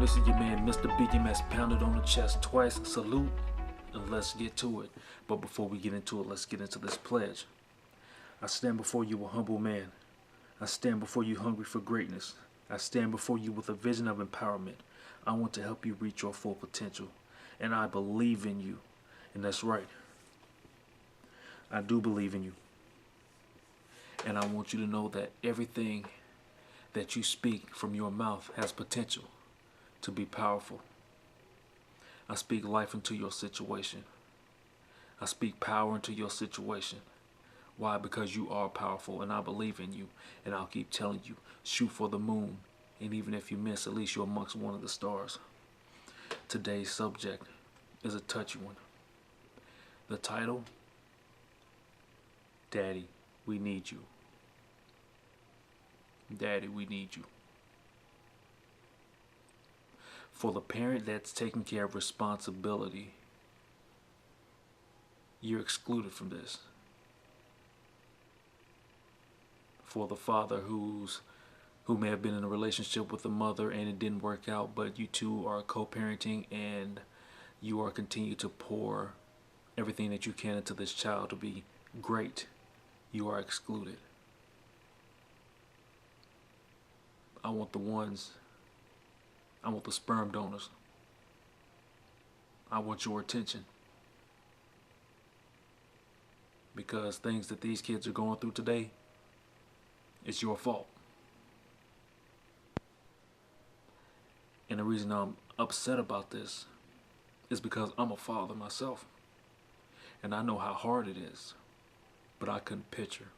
This is your man, Mr.BMS, pounded on the chest twice. Salute, and let's get to it. But before we get into it, let's get into this pledge. I stand before you a humble man. I stand before you hungry for greatness. I stand before you with a vision of empowerment. I want to help you reach your full potential. And I believe in you. And that's right. I do believe in you. And I want you to know that everything that you speak from your mouth has potential to be powerful. I speak life into your situation. I speak power into your situation. Why? Because you are powerful and I believe in you. And I'll keep telling you, shoot for the moon. And even if you miss, at least you're amongst one of the stars. Today's subject is a touchy one. The title, Daddy, we need you. Daddy, we need you. For the parent that's taking care of responsibility, you're excluded from this. For the father who may have been in a relationship with the mother and it didn't work out, but you two are co-parenting and you are continuing to pour everything that you can into this child to be great, you are excluded. I want the sperm donors. I want your attention. Because things that these kids are going through today, it's your fault. And the reason I'm upset about this is because I'm a father myself. And I know how hard it is. But I couldn't picture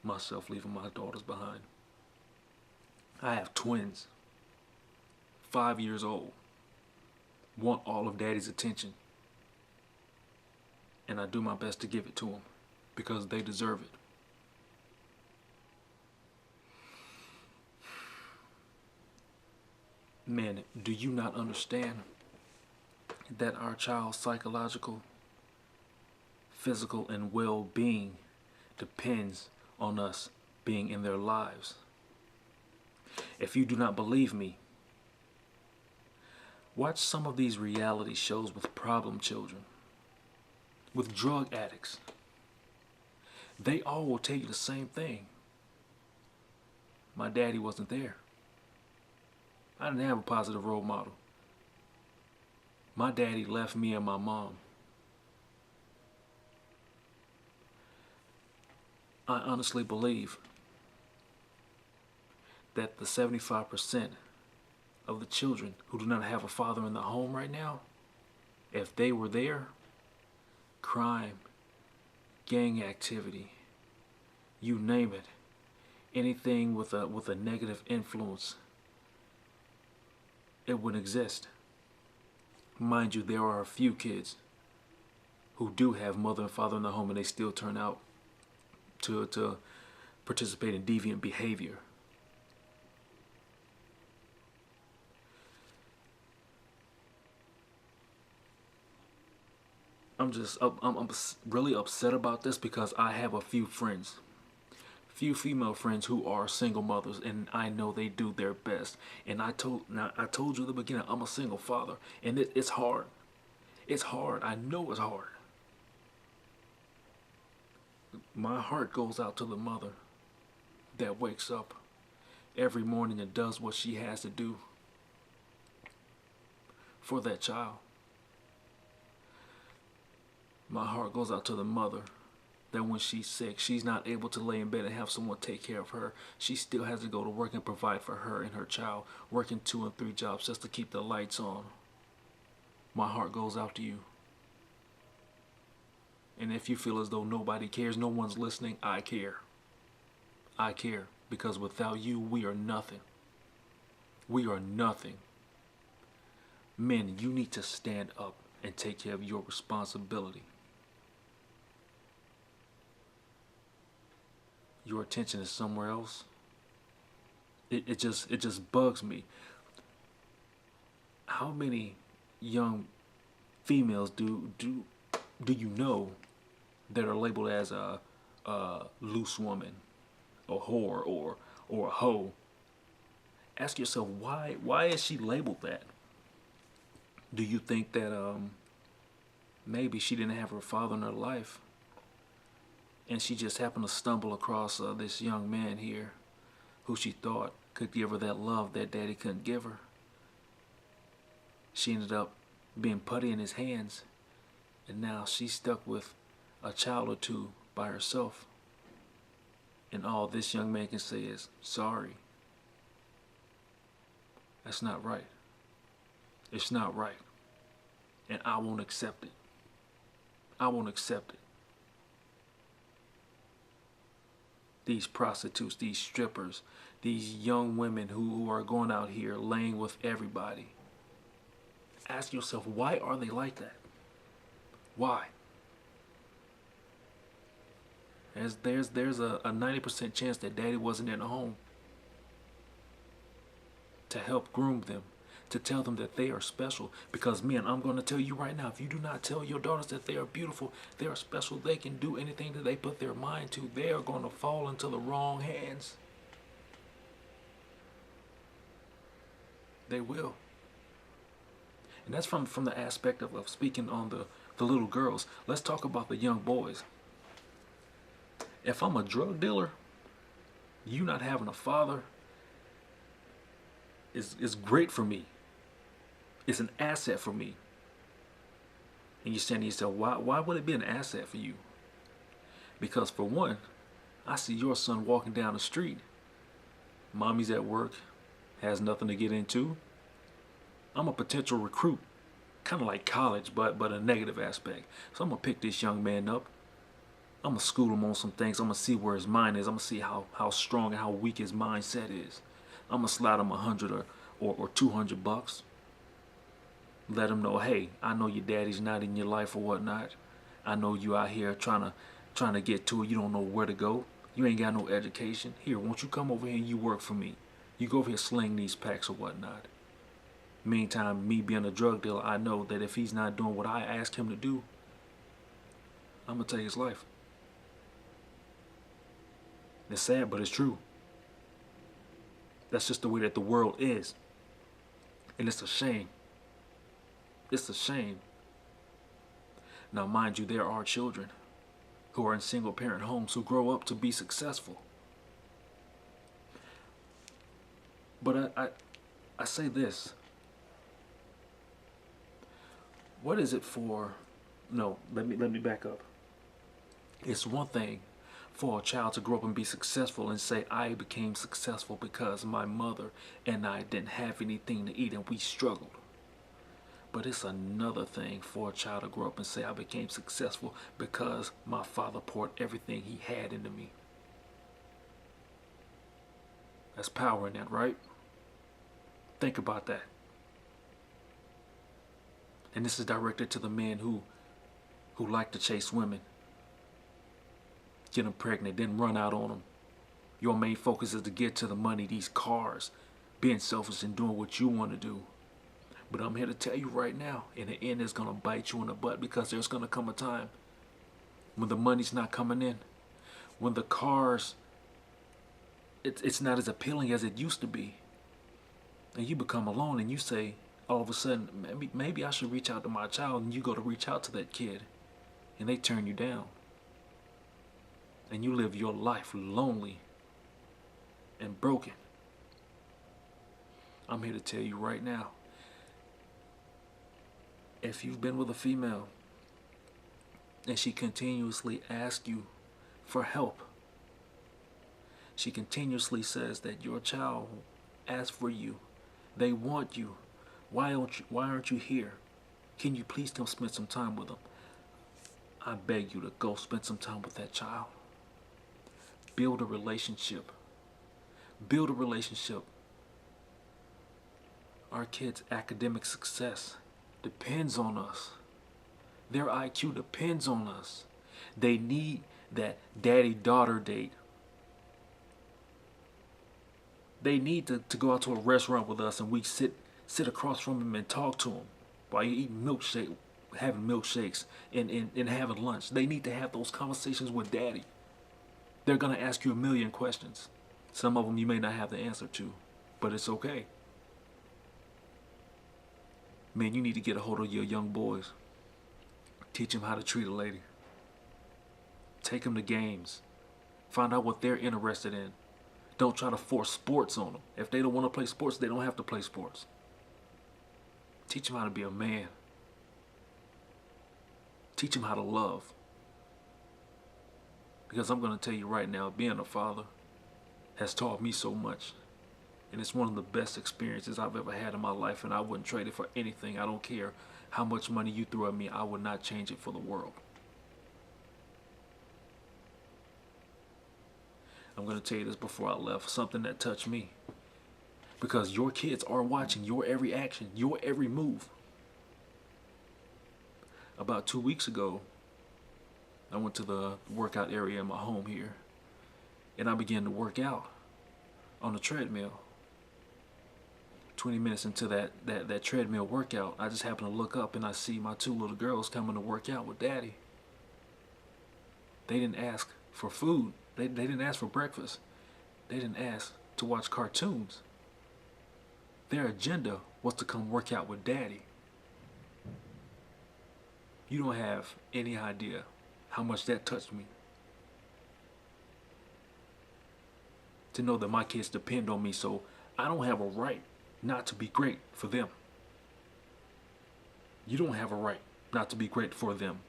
myself leaving my daughters behind. I have twins, 5 years old, want all of daddy's attention. And I do my best to give it to them because they deserve it. Man, do you not understand that our child's psychological, physical, and well-being depends on us being in their lives? If you do not believe me, watch some of these reality shows with problem children, with drug addicts. They all will tell you the same thing. My daddy wasn't there. I didn't have a positive role model. My daddy left me and my mom. I honestly believe that the 75% of the children who do not have a father in the home right now, if they were there, crime, gang activity, you name it, anything with a negative influence, it wouldn't exist. Mind you, there are a few kids who do have mother and father in the home and they still turn out to participate in deviant behavior. I'm really upset about this because I have a few female friends who are single mothers, and I know they do their best. And I told you at the beginning, I'm a single father, and it's hard. It's hard. I know it's hard. My heart goes out to the mother that wakes up every morning and does what she has to do for that child. My heart goes out to the mother that when she's sick, she's not able to lay in bed and have someone take care of her. She still has to go to work and provide for her and her child, working 2 and 3 jobs just to keep the lights on. My heart goes out to you. And if you feel as though nobody cares, no one's listening, I care. I care because without you, we are nothing. We are nothing. Men, you need to stand up and take care of your responsibility. Your attention is somewhere else. It just bugs me. How many young females do you know that are labeled as a loose woman, a whore, or a hoe, Ask yourself, why is she labeled that? Do you think that maybe she didn't have her father in her life, and she just happened to stumble across this young man here who she thought could give her that love that daddy couldn't give her? She ended up being putty in his hands, and now she's stuck with a child or two by herself. And all this young man can say is, sorry. That's not right. It's not right. And I won't accept it. I won't accept it. These prostitutes, these strippers, these young women who are going out here laying with everybody. Ask yourself, why are they like that? Why? There's a 90% chance that daddy wasn't in the home to help groom them, to tell them that they are special. Because men, I'm going to tell you right now, if you do not tell your daughters that they are beautiful, they are special, they can do anything that they put their mind to, they are going to fall into the wrong hands. They will. And that's from the aspect of speaking on the little girls. Let's talk about the young boys. If I'm a drug dealer, you not having a father is great for me. It's an asset for me. And you're saying to yourself, why would it be an asset for you? Because for one, I see your son walking down the street. Mommy's at work, has nothing to get into. I'm a potential recruit, kind of like college, but a negative aspect. So I'm going to pick this young man up. I'm going to school him on some things. I'm going to see where his mind is. I'm going to see how strong and how weak his mindset is. I'm going to slide him $100 or $200. Let him know, hey, I know your daddy's not in your life or whatnot. I know you out here trying to get to it. You don't know where to go. You ain't got no education. Here, won't you come over here and you work for me? You go over here sling these packs or whatnot. Meantime, me being a drug dealer, I know that if he's not doing what I ask him to do, I'm going to take his life. It's sad, but it's true. That's just the way that the world is. And it's a shame. It's a shame. Now, mind you, there are children who are in single-parent homes who grow up to be successful. But I say this. What is it for? No, let me back up. It's one thing for a child to grow up and be successful and say, I became successful because my mother and I didn't have anything to eat and we struggled. But it's another thing for a child to grow up and say, I became successful because my father poured everything he had into me. That's power in that, right? Think about that. And this is directed to the men who like to chase women, get them pregnant, then run out on them. Your main focus is to get to the money, these cars, being selfish and doing what you want to do. But I'm here to tell you right now, in the end, it's going to bite you in the butt, because there's going to come a time when the money's not coming in, when the cars, it's not as appealing as it used to be. And you become alone and you say, all of a sudden, maybe I should reach out to my child, and you go to reach out to that kid and they turn you down. And you live your life lonely and broken. I'm here to tell you right now, if you've been with a female and she continuously asks you for help, she continuously says that your child asks for you, they want you, why aren't you here? Can you please come spend some time with them? I beg you to go spend some time with that child. Build a relationship. Build a relationship. Our kids' academic success depends on us. Their IQ depends on us. They need that daddy-daughter date. They need to go out to a restaurant with us and we sit across from them and talk to them while you eat having milkshakes and having lunch. They need to have those conversations with daddy. They're going to ask you a million questions. Some of them you may not have the answer to, but it's okay. Man, you need to get a hold of your young boys. Teach them how to treat a lady. Take them to games. Find out what they're interested in. Don't try to force sports on them. If they don't want to play sports, they don't have to play sports. Teach them how to be a man. Teach them how to love. Because I'm going to tell you right now, being a father has taught me so much. And it's one of the best experiences I've ever had in my life, and I wouldn't trade it for anything. I don't care how much money you threw at me. I would not change it for the world. I'm going to tell you this before I left, something that touched me. Because your kids are watching your every action, your every move. About 2 weeks ago, I went to the workout area in my home here, and I began to work out on the treadmill. 20 minutes into that treadmill workout, I just happened to look up and I see my 2 little girls coming to work out with Daddy. They didn't ask for food. They didn't ask for breakfast. They didn't ask to watch cartoons. Their agenda was to come work out with Daddy. You don't have any idea how much that touched me. To know that my kids depend on me, so I don't have a right not to be great for them. You don't have a right not to be great for them.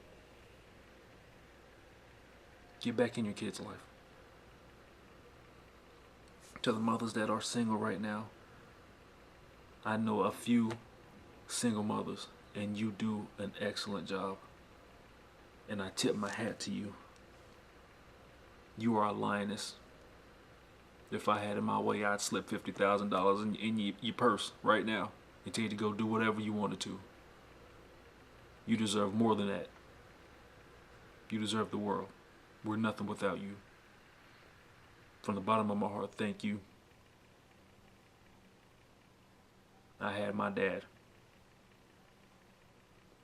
Get back in your kids' life. To the mothers that are single right now, I know a few single mothers, and you do an excellent job. And I tip my hat to you. You are a lioness. If I had it my way, I'd slip $50,000 in your purse right now and tell you to go do whatever you wanted to. You deserve more than that. You deserve the world. We're nothing without you. From the bottom of my heart, thank you. I had my dad.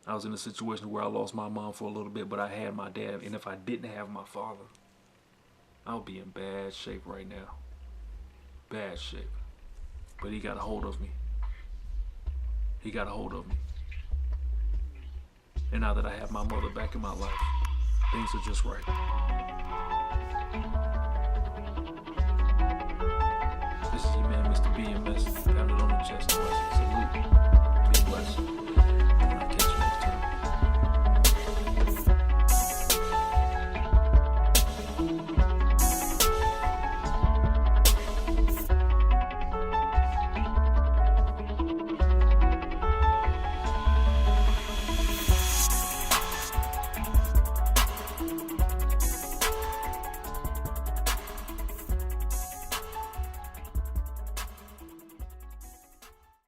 I was in a situation where I lost my mom for a little bit, but I had my dad. And if I didn't have my father, I would be in bad shape right now. Bad shape. But he got a hold of me. He got a hold of me. And now that I have my mother back in my life, things are just right. This is your man, Mr.BMS, pounded on the chest.